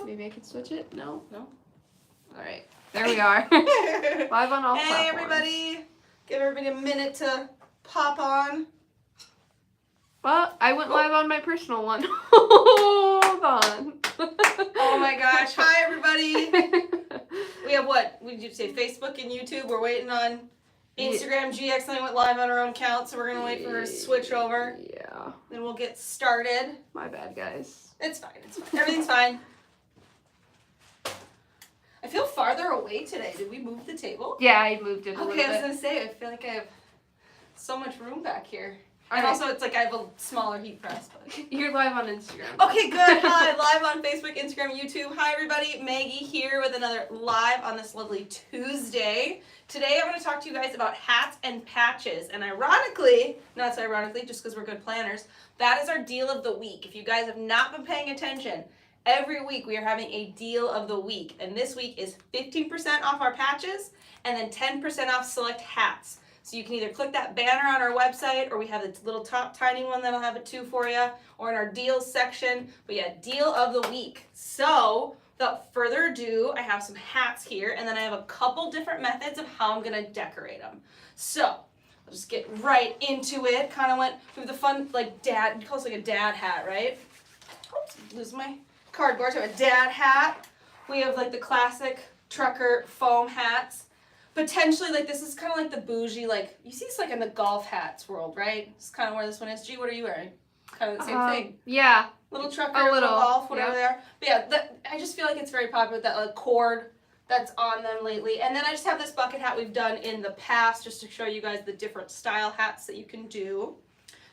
Maybe I could switch it? No? No. All right. There we are. Live on all platforms. Hey, everybody. Give everybody a minute to pop on. Well, I went live on my personal one. Hold on. Oh my gosh. Hi, everybody. We have what? Did you say Facebook and YouTube? We're waiting on Instagram. G accidentally went live on her own account, so we're going to wait for her to switch over. Yeah. Then we'll get started. My bad, guys. It's fine. It's fine. Everything's fine. I feel farther away today. Did we move the table? Yeah, I moved it a little bit. Okay, I was going to say, I feel like I have so much room back here. And Right. also, it's like I have a smaller heat press. But... You're live on Instagram. Okay, good. Hi, live on Facebook, Instagram, YouTube. Hi, everybody. Maggie here with another live on this lovely Tuesday. Today, I'm going to talk to you guys about hats and patches. And ironically, not so ironically, just because we're good planners, that is our deal of the week. If you guys have not been paying attention, every week we are having a deal of the week. And this week is 15% off our patches and then 10% off select hats. So you can either click that banner on our website, or we have the little top tiny one that'll have it too for you, or in our deals section. But yeah, deal of the week. So without further ado, I have some hats here, and then I have a couple different methods of how I'm gonna decorate them. So I'll just get right into it. Kind of went through the fun, like dad, you call it like a dad hat, right? Oops, lose my cardboard. So a dad hat. We have like the classic trucker foam hats. Potentially, like, this is kind of like the bougie, like, you see this like in the golf hats world, right? It's kind of where this one is. G, what are you wearing? Kind of the same thing. Yeah. Little trucker, little golf, whatever they are. But yeah, I just feel like it's very popular with that like cord that's on them lately. And then I just have this bucket hat we've done in the past just to show you guys the different style hats that you can do.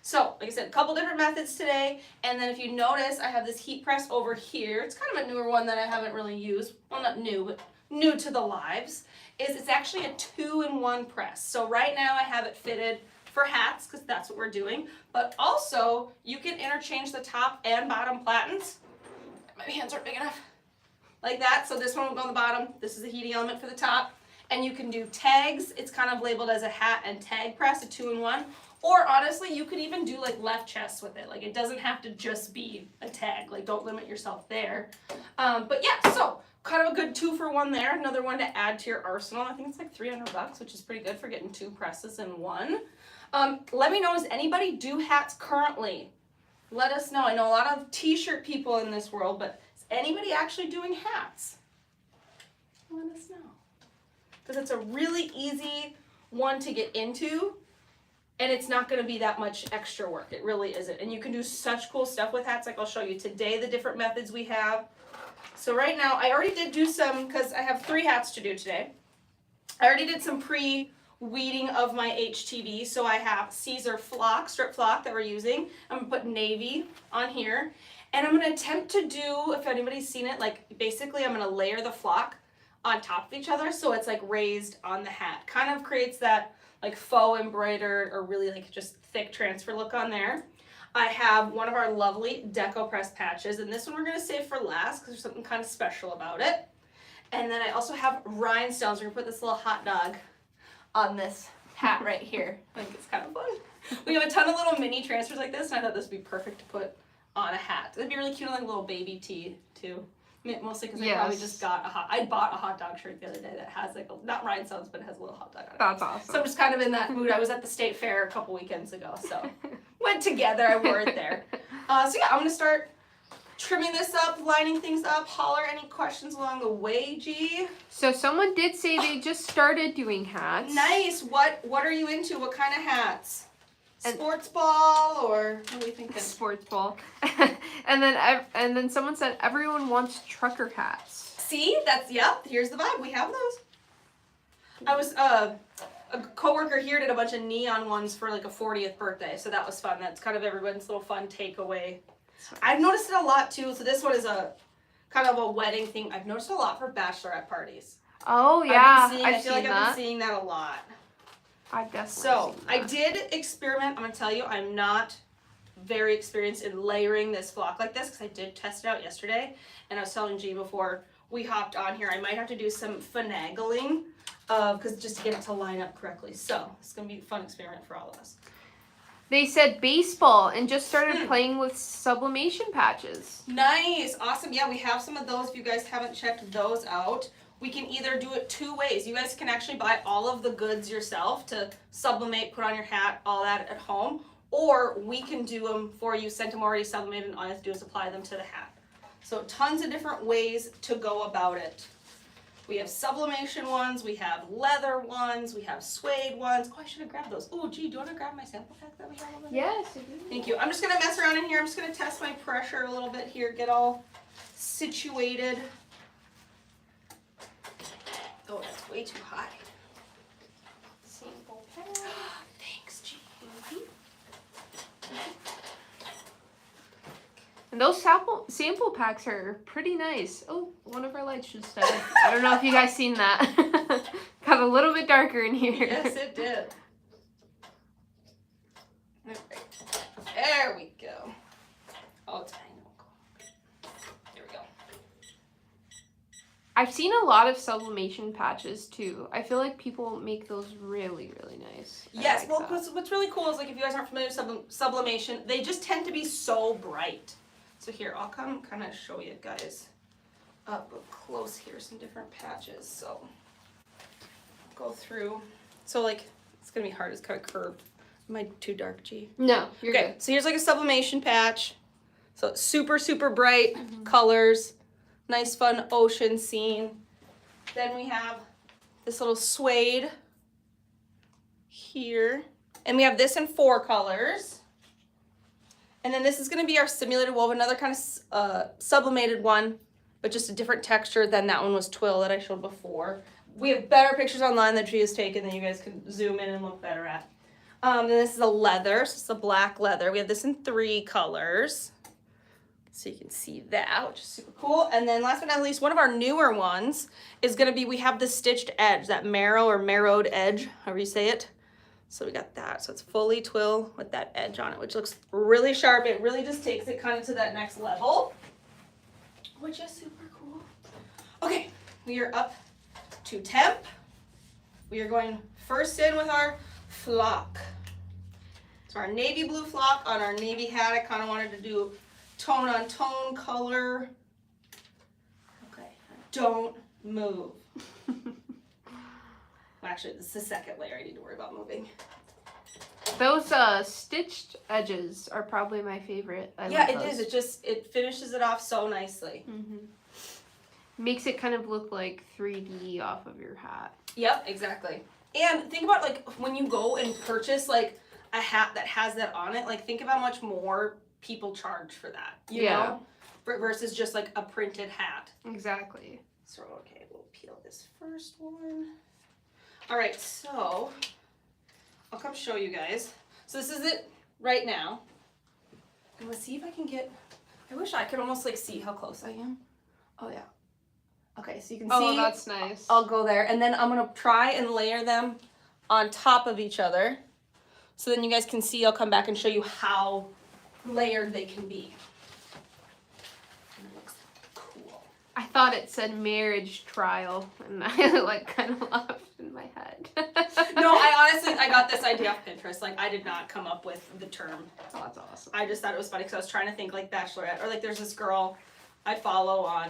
So, like I said, a couple different methods today. And then if you notice, I have this heat press over here. It's kind of a newer one that I haven't really used. Well, not new, but new to the lives. It's actually a 2-in-1 press. So right now I have it fitted for hats because that's what we're doing. But also you can interchange the top and bottom platens. My hands aren't big enough. Like that. So this one will go on the bottom. This is a heating element for the top. And you can do tags. It's kind of labeled as a hat and tag press, a 2-in-1. Or honestly, you could even do like left chest with it. Like it doesn't have to just be a tag. Like don't limit yourself there. But yeah, so kind of a good 2-for-1 there. Another one to add to your arsenal. I think it's like $300, which is pretty good for getting 2 presses in one. Let me know, does anybody do hats currently? Let us know. I know a lot of t-shirt people in this world, but is anybody actually doing hats? Let us know. Because it's a really easy one to get into, and it's not going to be that much extra work. It really isn't. And you can do such cool stuff with hats. Like I'll show you today the different methods we have. So right now, I already did do some, because I have 3 hats to do today. I already did some pre-weeding of my HTV. So I have Siser Strip Flock that we're using. I'm going to put navy on here. And I'm going to attempt to do, if anybody's seen it, like basically I'm going to layer the flock on top of each other so it's like raised on the hat. Kind of creates that like faux embroidered or really like just thick transfer look on there. I have one of our lovely Deco Press patches, and this one we're going to save for last because there's something kind of special about it. And then I also have rhinestones. We're going to put this little hot dog on this hat right here. I think it's kind of fun. We have a ton of little mini transfers like this, and I thought this would be perfect to put on a hat. It'd be really cute on like a little baby tee, too. Mostly because I probably just got I bought a hot dog shirt the other day that has like, not rhinestones, but it has a little hot dog on it. That's awesome. So I'm just kind of in that mood. I was at the state fair a couple weekends ago, so went together, I wore it there. So yeah, I'm going to start trimming this up, lining things up. Holler any questions along the way, G. So someone did say they just started doing hats. Nice. What are you into? What kind of hats? Sports ball, or what are we thinking? Sports ball. and then someone said everyone wants trucker hats. See, here's the vibe. We have those. I was a coworker here did a bunch of neon ones for like a 40th birthday, so that was fun. That's kind of everyone's little fun takeaway. I've noticed it a lot too. So this one is a kind of a wedding thing. I've noticed it a lot for bachelorette parties. Oh yeah, I feel like I've been seeing that a lot. I've definitely So I did experiment. I'm gonna tell you, I'm not very experienced in layering this flock like this because I did test it out yesterday, and I was telling G before we hopped on here, I might have to do some finagling because just to get it to line up correctly. So it's gonna be a fun experiment for all of us. They said baseball and just started playing with sublimation patches. Nice. Awesome. Yeah, we have some of those if you guys haven't checked those out. We can either do it two ways. You guys can actually buy all of the goods yourself to sublimate, put on your hat, all that at home. Or we can do them for you, sent them already sublimated, and all you have to do is apply them to the hat. So tons of different ways to go about it. We have sublimation ones, we have leather ones, we have suede ones. Oh, I should have grabbed those. Oh, gee, do you want to grab my sample pack that we have over there? Yes, I do. Thank you. I'm just going to mess around in here. I'm just going to test my pressure a little bit here, get all situated. Oh, that's way too high. Sample pack. Thanks, G. And those sample packs are pretty nice. Oh, one of our lights just died. I don't know if you guys seen that. Got a little bit darker in here. Yes, it did. Right. There we go. Oh, it's fine. There we go. I've seen a lot of sublimation patches too. I feel like people make those really, really nice. Yes, well, what's really cool is, like, if you guys aren't familiar with sublimation, they just tend to be so bright. So here, I'll come kind of show you guys up close here, some different patches. So go through. So, like, it's going to be hard. It's kind of curved. Am I too dark, G? No, you're okay, good. So here's like a sublimation patch. So it's super, super bright colors. Nice, fun ocean scene. Then we have this little suede here. And we have this in 4 colors. And then this is going to be our simulated woven, another kind of sublimated one, but just a different texture than that one was twill that I showed before. We have better pictures online that she has taken that you guys can zoom in and look better at. Then this is a leather, so it's a black leather. We have this in 3 colors. So you can see that, which is super cool. And then last but not least, one of our newer ones is going to be, we have the stitched edge, that marrow or marrowed edge, however you say it. So we got that. So it's fully twill with that edge on it, which looks really sharp. It really just takes it kind of to that next level, which is super cool. Okay, we are up to temp. We are going first in with our flock. So our navy blue flock on our navy hat. I kind of wanted to do tone on tone color. Okay, don't move. Actually, this is the second layer I need to worry about moving. Those stitched edges are probably my favorite. Yeah, it is. It finishes it off so nicely. Mm-hmm. Makes it kind of look like 3D off of your hat. Yep, exactly. And think about, like, when you go and purchase, like, a hat that has that on it, like, think of how much more people charge for that, you know? Versus just, like, a printed hat. Exactly. So, okay, we'll peel this first one. All right, so I'll come show you guys. So this is it right now. And let's see if I can get, I wish I could almost, like, see how close I am. Oh, yeah. Okay, so you can see. Oh, that's nice. I'll go there, and then I'm going to try and layer them on top of each other. So then you guys can see, I'll come back and show you how layered they can be. And it looks cool. I thought it said marriage trial, and I, like, kind of laughed in my head. No, I got this idea off Pinterest. Like, I did not come up with the term. Oh, that's awesome. I just thought it was funny because I was trying to think, like, bachelorette, or, like, there's this girl I follow on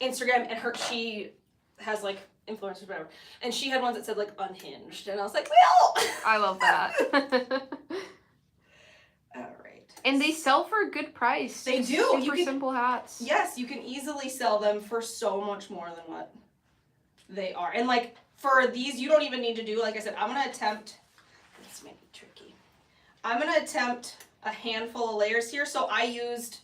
Instagram, and she has, like, influencers, whatever, and she had ones that said, like, unhinged, and I was like, well, I love that. all right. And they sell for a good price. They do. Super simple hats. Yes, you can easily sell them for so much more than what they are. And, like, for these, you don't even need to do, like I said, I'm going to attempt, this might be tricky, I'm going to attempt a handful of layers here. So I used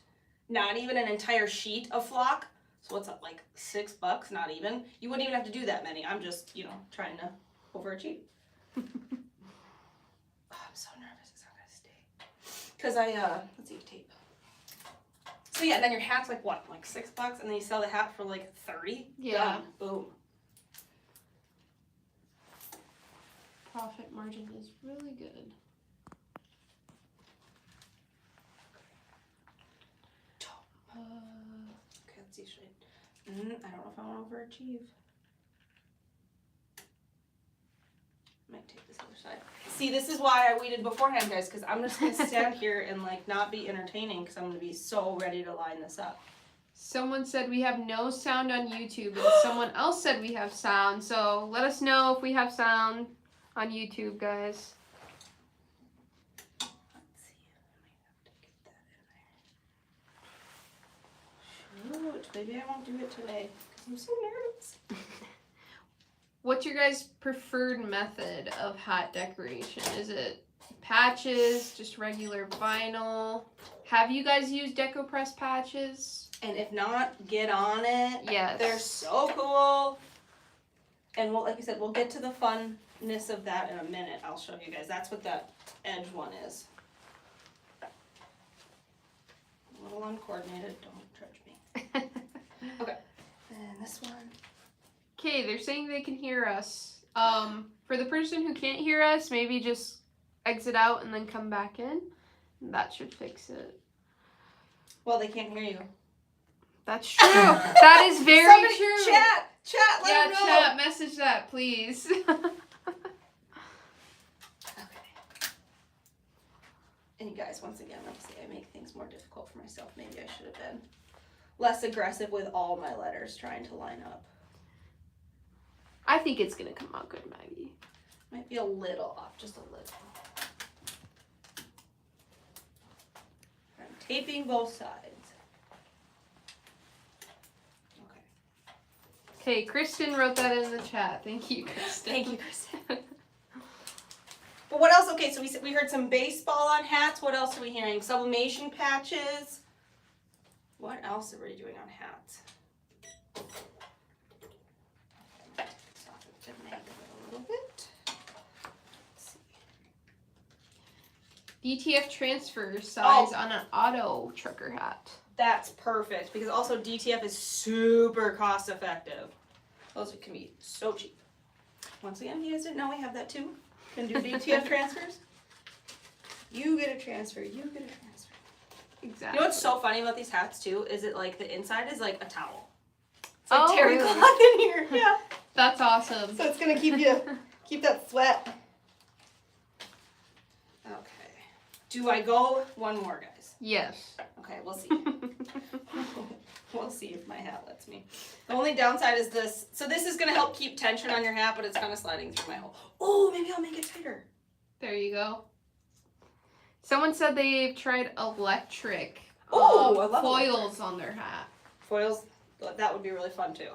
not even an entire sheet of flock. So what's up, like $6, not even. You wouldn't even have to do that many. I'm just, you know, trying to overachieve. Oh, I'm so nervous it's not going to stay. Because let's see, tape. So yeah, then your hat's like what, like $6, and then you sell the hat for like 30? Yeah. Done. Boom. Profit margin is really good. Okay, let's see. I don't know if I want to overachieve. Might take this other side. See, this is why I waited beforehand, guys, because I'm just going to stand here and, like, not be entertaining because I'm going to be so ready to line this up. Someone said we have no sound on YouTube, and someone else said we have sound. So let us know if we have sound on YouTube, guys. Let's see. I might have to get that in there. Shoot, maybe I won't do it today because I'm so nervous. What's your guys' preferred method of hat decoration? Is it patches, just regular vinyl? Have you guys used Deco Press patches? And if not, get on it. Yes. They're so cool. And we'll, like I said, we'll get to the funness of that in a minute. I'll show you guys. That's what that edge one is. A little uncoordinated. Don't judge me. Okay. And this one. Okay, they're saying they can hear us. For the person who can't hear us, maybe just exit out and then come back in. That should fix it. Well, they can't hear you. That's true. That is very Somebody true. Chat, let them know. Chat, message that, please. Okay. And you guys, once again, like I say, I make things more difficult for myself. Maybe I should have been less aggressive with all my letters trying to line up. I think it's gonna come out good, Maggie. Might be a little off, just a little. I'm taping both sides. Okay. Okay, Kristen wrote that in the chat. Thank you, Kristen. Thank you, Kristen. But what else? Okay, so we heard some baseball on hats. What else are we hearing? Sublimation patches. What else are we doing on hats? DTF transfer size on an auto trucker hat. That's perfect because also DTF is super cost effective. Those can be so cheap. Once again, you guys didn't know we have that too. Can do DTF transfers. You get a transfer. You get a transfer. Exactly. You know what's so funny about these hats too? Is it like the inside is like a towel. It's like terry really? cloth in here. Yeah. That's awesome. So it's gonna keep that sweat. Okay. Do I go one more, guys? Yes. Okay, we'll see. We'll see if my hat lets me. The only downside is this. So this is gonna help keep tension on your hat, but it's kind of sliding through my hole. Oh, maybe I'll make it tighter. There you go. Someone said they've tried electric I love foils electric. on their hat. Foils, that would be really fun too.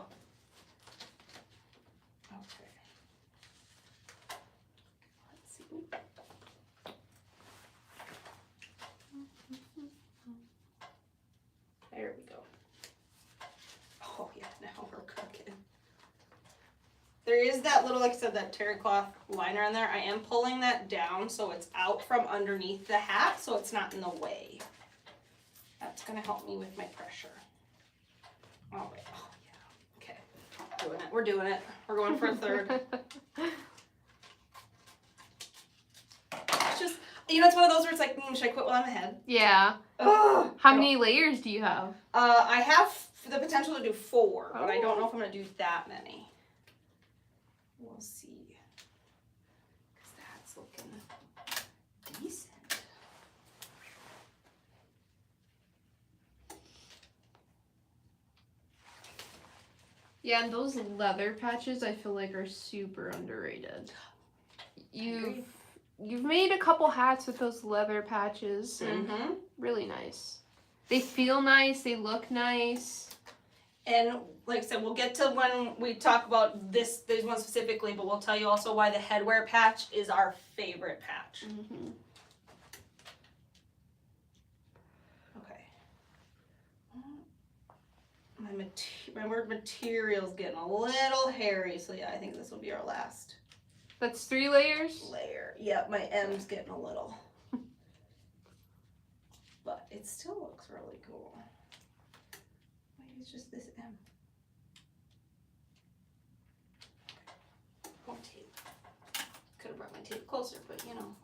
Okay. Let's see. There we go. Oh yeah, now we're cooking. There is that little, like I said, that terry cloth liner in there. I am pulling that down so it's out from underneath the hat so it's not in the way. That's gonna help me with my pressure. All right, oh yeah, okay. Doing it, we're doing it. We're going for a third. It's just, you know, it's one of those where it's like, should I quit while I'm ahead? Yeah. Ugh. How many layers do you have? I have the potential to do 4, but I don't know Oh. if I'm gonna do that many. We'll see. Because that's looking decent. Yeah, and those leather patches I feel like are super underrated. You've made a couple hats with those leather patches and really nice. They feel nice, they look nice. And like I said, we'll get to when we talk about these ones specifically, but we'll tell you also why the headwear patch is our favorite patch. Mm-hmm. Okay. My word material's getting a little hairy, so yeah, I think this will be our last That's 3 layers? layer. Yep, my M's getting a little. But it still looks really cool. Maybe it's just this M. More tape. Could have brought my tape closer, but you know.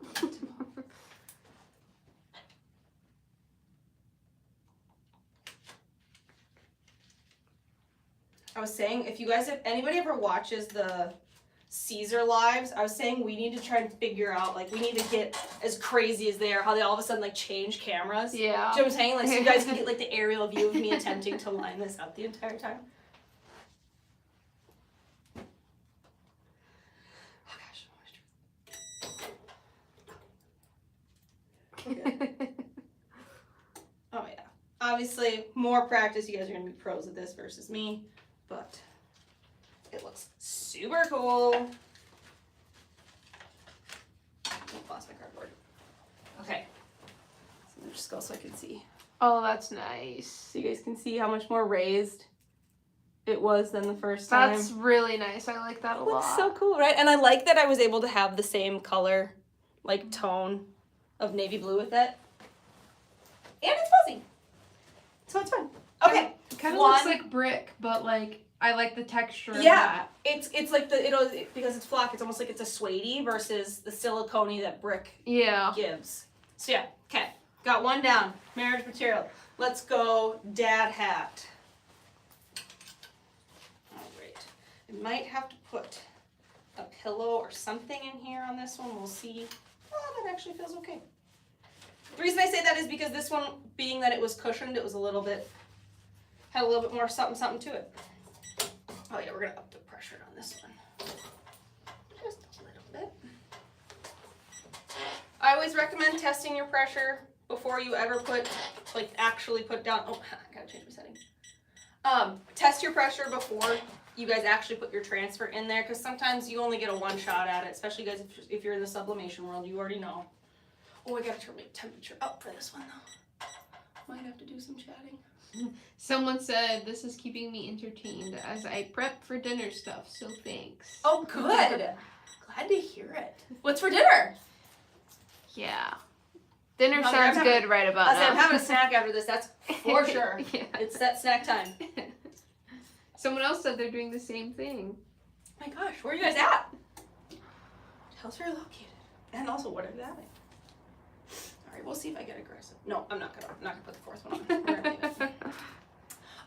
I was saying, if anybody ever watches the Siser lives, I was saying we need to try and figure out, like, we need to get as crazy as they are, how they all of a sudden, like, change cameras. Yeah. Do you know what I'm saying? Like, so you guys can get, like, the aerial view of me attempting to line this up the entire time. Oh, gosh. Okay. Oh, yeah. Obviously, more practice. You guys are going to be pros at this versus me, but it looks super cool. I lost my cardboard. Okay. So let me just go so I can see. Oh, that's nice. So you guys can see how much more raised it was than the first time. That's really nice. I like that a lot. Looks so cool, right? And I like that I was able to have the same color, like tone of navy blue with it. And it's fuzzy. So it's fun. Okay. It kind of looks like brick, but like I like the texture of that. It's like because it's flock, it's almost like it's a suede versus the silicone that brick gives. So yeah, okay. Got one down. Marriage material. Let's go dad hat. Alright. I might have to put a pillow or something in here on this one. We'll see. Oh, that actually feels okay. The reason I say that is because this one, being that it was cushioned, it was had a little bit more something to it. Oh yeah, we're gonna up the pressure on this one. Just a little bit. I always recommend testing your pressure before you ever actually put down, oh, I gotta change my setting. Test your pressure before you guys actually put your transfer in there, because sometimes you only get a one shot at it, especially guys if you're in the sublimation world, you already know. Oh, I gotta turn my temperature up for this one though. Might have to do some chatting. Someone said this is keeping me entertained as I prep for dinner stuff, so thanks. Oh, good. Glad to hear it. What's for dinner? Yeah. Dinner sounds good right about now. I'm having a snack after this, that's for sure. Yeah. It's that snack time. Someone else said they're doing the same thing. Oh my gosh, where are you guys at? Tell us where you're located. And also, what are you having? Alright, we'll see if I get aggressive. No, I'm not gonna put the fourth one on. We're gonna leave it.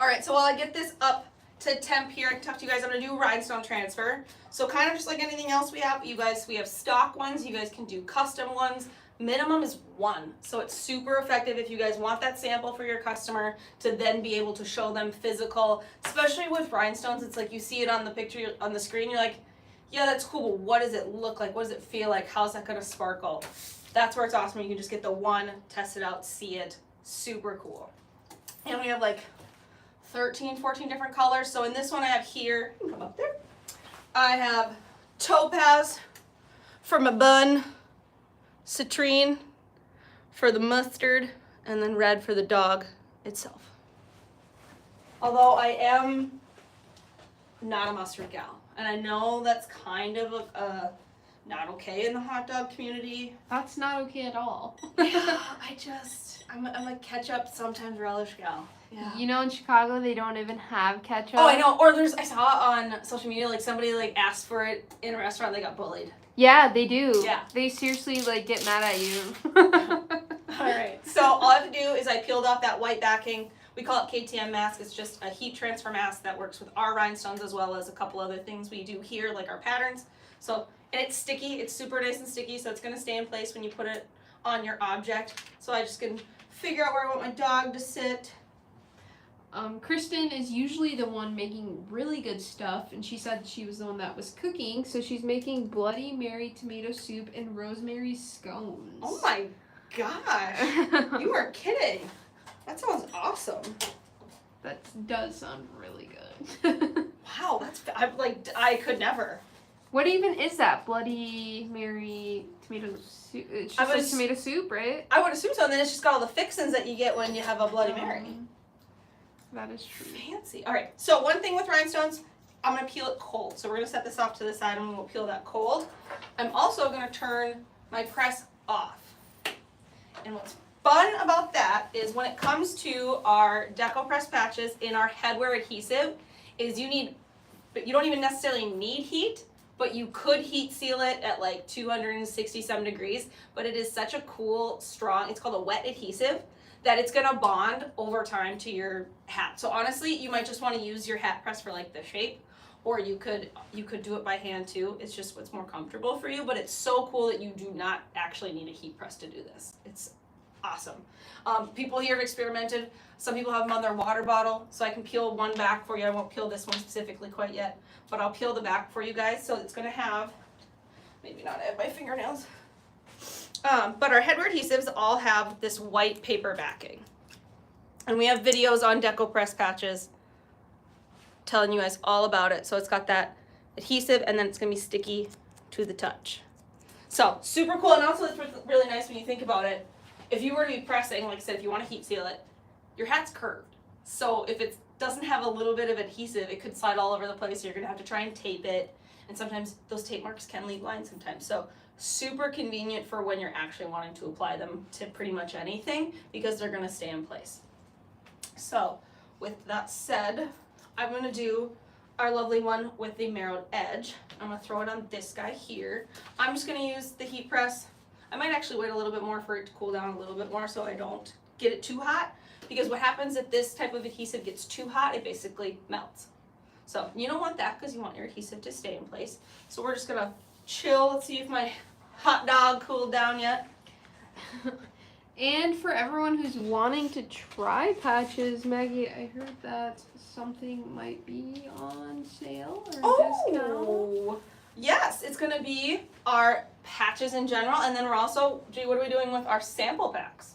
Alright, so while I get this up to temp here, I can talk to you guys. I'm gonna do rhinestone transfer. So kind of just like anything else we have, we have stock ones, you guys can do custom ones. Minimum is 1. So it's super effective if you guys want that sample for your customer to then be able to show them physical, especially with rhinestones. It's like you see it on the picture on the screen, you're like, yeah, that's cool, but what does it look like? What does it feel like? How's that gonna sparkle? That's where it's awesome. You can just get the one, test it out, see it. Super cool. And we have like 13, 14 different colors. So in this one I have here, you can come up there. I have topaz for my bun, citrine for the mustard, and then red for the dog itself. Although I am not a mustard gal. And I know that's kind of not okay in the hot dog community. That's not okay at all. Yeah, I'm a ketchup, sometimes relish gal. Yeah. You know, in Chicago, they don't even have ketchup. Oh, I know. Or I saw on social media, like somebody like asked for it in a restaurant, they got bullied. Yeah, they do. Yeah. They seriously like get mad at you. All right. So all I have to do is I peeled off that white backing. We call it KTM mask. It's just a heat transfer mask that works with our rhinestones as well as a couple other things we do here, like our patterns. So, and it's sticky. It's super nice and sticky, so it's going to stay in place when you put it on your object. So I just can figure out where I want my dog to sit. Kristen is usually the one making really good stuff, and she said she was the one that was cooking, so she's making Bloody Mary tomato soup and rosemary scones. Oh my gosh. You are kidding. That sounds awesome. That does sound really good. Wow, I could never. What even is that? Bloody Mary tomato soup? It's just like tomato soup, right? I would assume so, and then it's just got all the fixins that you get when you have a Bloody Mary. That is true. Fancy. All right, so one thing with rhinestones, I'm going to peel it cold. So we're going to set this off to the side and we'll peel that cold. I'm also going to turn my press off. And what's fun about that is when it comes to our Deco Press patches in our headwear adhesive is you don't even necessarily need heat, but you could heat seal it at like 260 some degrees, but it is such a cool, strong, it's called a wet adhesive, that it's gonna bond over time to your hat. So honestly, you might just wanna use your hat press for like the shape, or you could do it by hand too. It's just what's more comfortable for you, but it's so cool that you do not actually need a heat press to do this. It's awesome. People here have experimented. Some people have them on their water bottle, so I can peel one back for you. I won't peel this one specifically quite yet, but I'll peel the back for you guys. So it's going to have, maybe not at my fingernails, but our headwear adhesives all have this white paper backing. And we have videos on Deco Press patches telling you guys all about it. So it's got that adhesive, and then it's going to be sticky to the touch. So super cool, and also it's really nice when you think about it. If you were to be pressing, like I said, if you want to heat seal it, your hat's curved. So if it doesn't have a little bit of adhesive, it could slide all over the place. You're going to have to try and tape it. And sometimes those tape marks can leave lines sometimes. So super convenient for when you're actually wanting to apply them to pretty much anything, because they're going to stay in place. So with that said, I'm going to do our lovely one with the marrowed edge. I'm going to throw it on this guy here. I'm just going to use the heat press. I might actually wait a little bit more for it to cool down a little bit more so I don't get it too hot, because what happens if this type of adhesive gets too hot, it basically melts. So you don't want that, because you want your adhesive to stay in place. So we're just going to chill. Let's see if my hot dog cooled down yet. And for everyone who's wanting to try patches, Maggie, I heard that something might be on sale or discount. Yes, it's going to be our patches in general, and then we're also, what are we doing with our sample packs?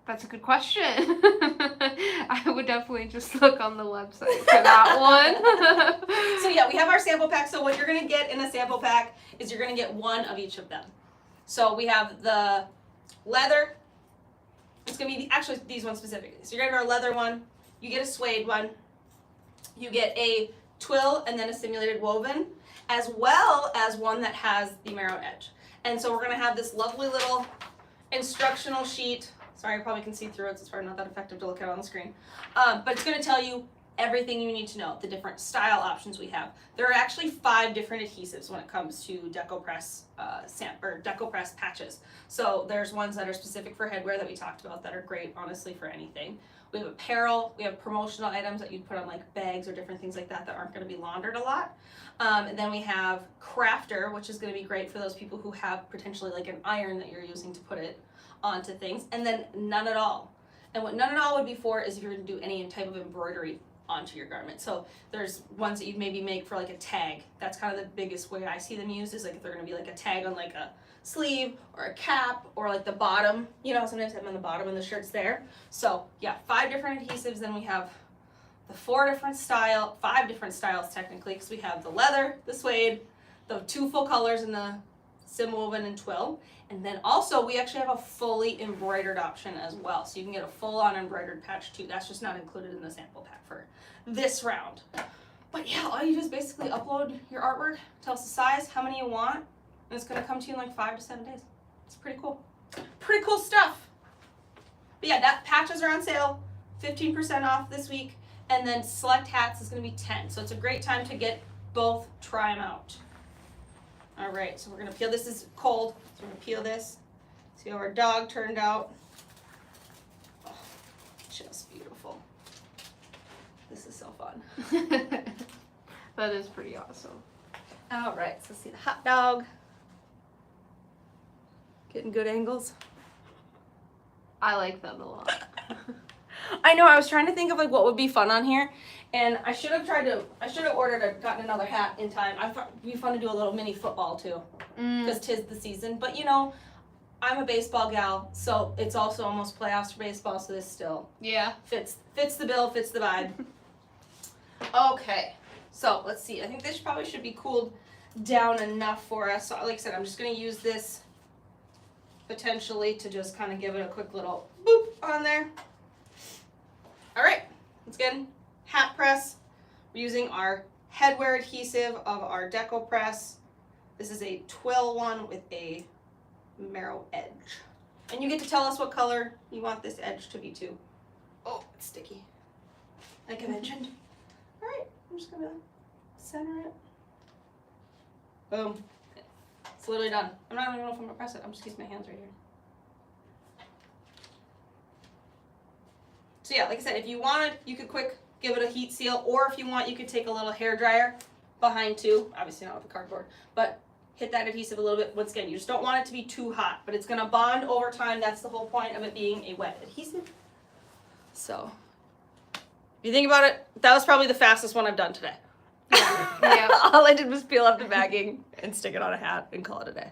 That's a good question. I would definitely just look on the website for that one. So yeah, we have our sample pack. So what you're going to get in a sample pack is you're going to get one of each of them. So we have the leather. It's going to be actually these ones specifically. So you're going to have our leather one. You get a suede one. You get a twill and then a simulated woven, as well as one that has the marrowed edge. And so we're going to have this lovely little instructional sheet. Sorry, you probably can see through it, so it's probably not that effective to look at on the screen. But it's going to tell you everything you need to know, the different style options we have. There are actually 5 different adhesives when it comes to Deco Press Deco Press patches. So there's ones that are specific for headwear that we talked about that are great, honestly, for anything. We have apparel, we have promotional items that you'd put on like bags or different things like that that aren't going to be laundered a lot. And then we have crafter, which is going to be great for those people who have potentially like an iron that you're using to put it onto things. And then none at all. And what none at all would be for is if you're going to do any type of embroidery onto your garment. So there's ones that you'd maybe make for like a tag. That's kind of the biggest way I see them used, is like if they're going to be like a tag on like a sleeve or a cap or like the bottom, you know, sometimes I have them on the bottom and the shirt's there. So yeah, 5 different adhesives. Then we have the 5 different styles technically, because we have the leather, the suede, the 2 full colors, and the sim woven and twill. And then also we actually have a fully embroidered option as well. So you can get a full on embroidered patch too. That's just not included in the sample pack for this round. But yeah, all you do is basically upload your artwork, tell us the size, how many you want, and it's going to come to you in like 5 to 7 days. It's pretty cool. Pretty cool stuff. But yeah, that patches are on sale, 15% off this week, and then select hats is going to be 10. So it's a great time to get both, try them out. All right, so we're going to peel. This is cold, so we're going to peel this. See how our dog turned out. Oh, just beautiful. This is so fun. That is pretty awesome. All right, so see the hot dog. Getting good angles. I like them a lot. I know, I was trying to think of like what would be fun on here, and I should have gotten another hat in time. I thought it'd be fun to do a little mini football too, because 'tis the season. But you know, I'm a baseball gal, so it's also almost playoffs for baseball, so this still fits the bill, fits the vibe. Okay, so let's see. I think this probably should be cooled down enough for us. So like I said, I'm just going to use this potentially to just kind of give it a quick little boop on there. All right, let's get in. Hat press. We're using our headwear adhesive of our Deco Press. This is a twill one with a marrow edge. And you get to tell us what color you want this edge to be too. Oh, it's sticky, like I mentioned. All right, I'm just gonna center it. Boom. It's literally done. I'm not even know if I'm gonna press it. I'm just using my hands right here. So yeah, like I said, if you wanted, you could quick give it a heat seal, or if you want, you could take a little hair dryer behind too, obviously not with the cardboard, but hit that adhesive a little bit. Once again, you just don't want it to be too hot, but it's gonna bond over time. That's the whole point of it being a wet adhesive. So, if you think about it, that was probably the fastest one I've done today. Yeah. All I did was peel off the bagging and stick it on a hat and call it a day.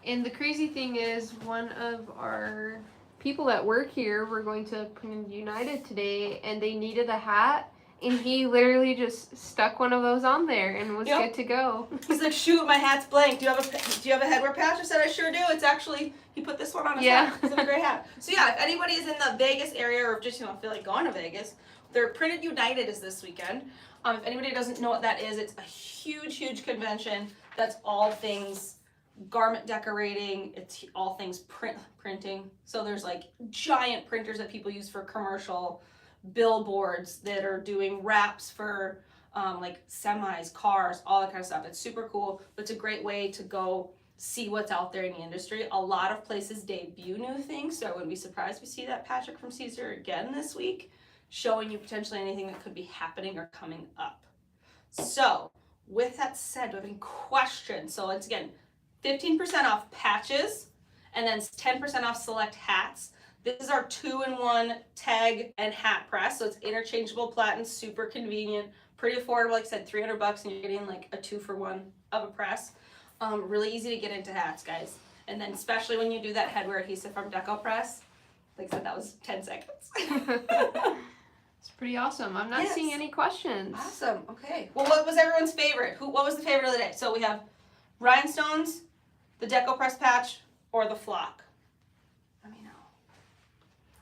And the crazy thing is, one of our people that work here were going to Print United today, and they needed a hat, and he literally just stuck one of those on there and was good to go. He's like, shoot, my hat's blank. Do you have a headwear patch? I said, I sure do. It's actually, he put this one on his hat. It's a great hat. So yeah, if anybody is in the Vegas area or just, feel like going to Vegas, their Printed United is this weekend. If anybody doesn't know what that is, it's a huge, huge convention that's all things garment decorating. It's all things printing. So there's like giant printers that people use for commercial billboards that are doing wraps for like semis, cars, all that kind of stuff. It's super cool, but it's a great way to go see what's out there in the industry. A lot of places debut new things, so I wouldn't be surprised if we see that Patrick from Siser again this week, showing you potentially anything that could be happening or coming up. So with that said, do you have any questions? So once again, 15% off patches, and then 10% off select hats. This is our 2-in-1 tag and hat press, so it's interchangeable platen, super convenient, pretty affordable. Like I said, $300, and you're getting like a 2-for-1 of a press. Really easy to get into hats, guys. And then especially when you do that headwear adhesive from Deco Press, like I said, that was 10 seconds. It's pretty awesome. I'm not seeing any questions. Awesome. Okay. Well, what was everyone's favorite? What was the favorite of the day? So we have Rhinestones, the Deco Press patch, or the flock. Let me know.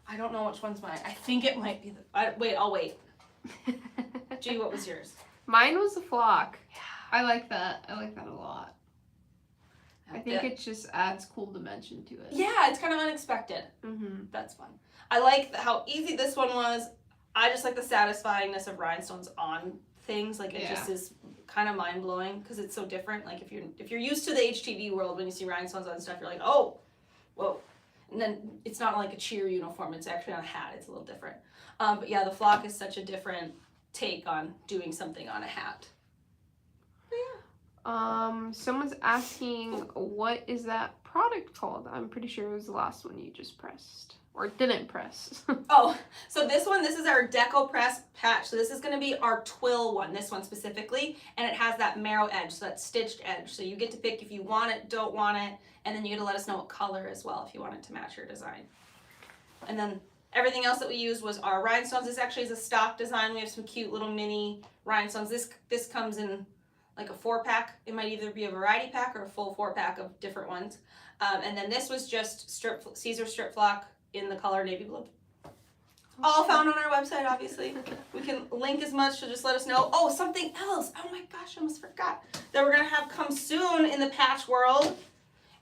I don't know which one's mine. I think it might be wait, I'll wait. Gee, what was yours? Mine was the flock. Yeah. I like that. I like that a lot. I think it just adds cool dimension to it. Yeah, it's kind of unexpected. Mm-hmm. That's fun. I like how easy this one was. I just like the satisfyingness of rhinestones on things. Like it just is kind of mind blowing because it's so different. Like if you're used to the HTV world, when you see rhinestones on stuff, you're like, oh, whoa. And then it's not like a cheer uniform. It's actually on a hat. It's a little different. But yeah, the flock is such a different take on doing something on a hat. Someone's asking, what is that product called? I'm pretty sure it was the last one you just pressed. Or didn't press. Oh, so this is our Deco Press patch. So this is going to be our twill one, this one specifically, and it has that marrow edge, so that stitched edge. So you get to pick if you want it, don't want it, and then you get to let us know what color as well if you want it to match your design. And then everything else that we used was our rhinestones. This actually is a stock design. We have some cute little mini rhinestones. This comes in like a 4-pack. It might either be a variety pack or a full 4-pack of different ones. And then this was just Siser Strip Flock in the color navy blue. All found on our website, obviously. We can link as much, so just let us know. Oh, something else. Oh my gosh, I almost forgot. That we're gonna have come soon in the patch world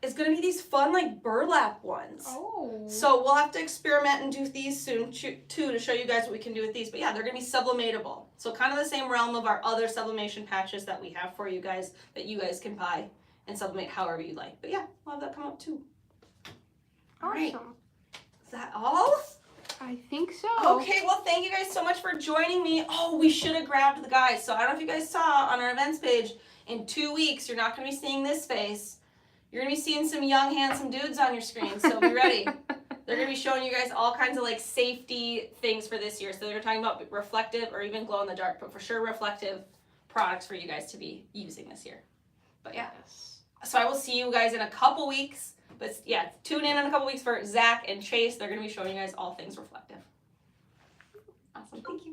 is gonna be these fun like burlap ones. Oh. So we'll have to experiment and do these soon too to show you guys what we can do with these. But yeah, they're gonna be sublimatable. So kind of the same realm of our other sublimation patches that we have for you guys that you guys can buy and sublimate however you like. But yeah, we'll have that come up too. All right. Is that all? I think so. Okay, well, thank you guys so much for joining me. Oh, we should have grabbed the guys. So I don't know if you guys saw on our events page, in 2 weeks, you're not going to be seeing this face. You're going to be seeing some young, handsome dudes on your screen, so be ready. They're going to be showing you guys all kinds of, like, safety things for this year. So they're talking about reflective or even glow-in-the-dark, but for sure reflective products for you guys to be using this year. But, yeah. So I will see you guys in a couple weeks. But yeah, tune in a couple weeks for Zach and Chase. They're going to be showing you guys all things reflective. Awesome. Thank you.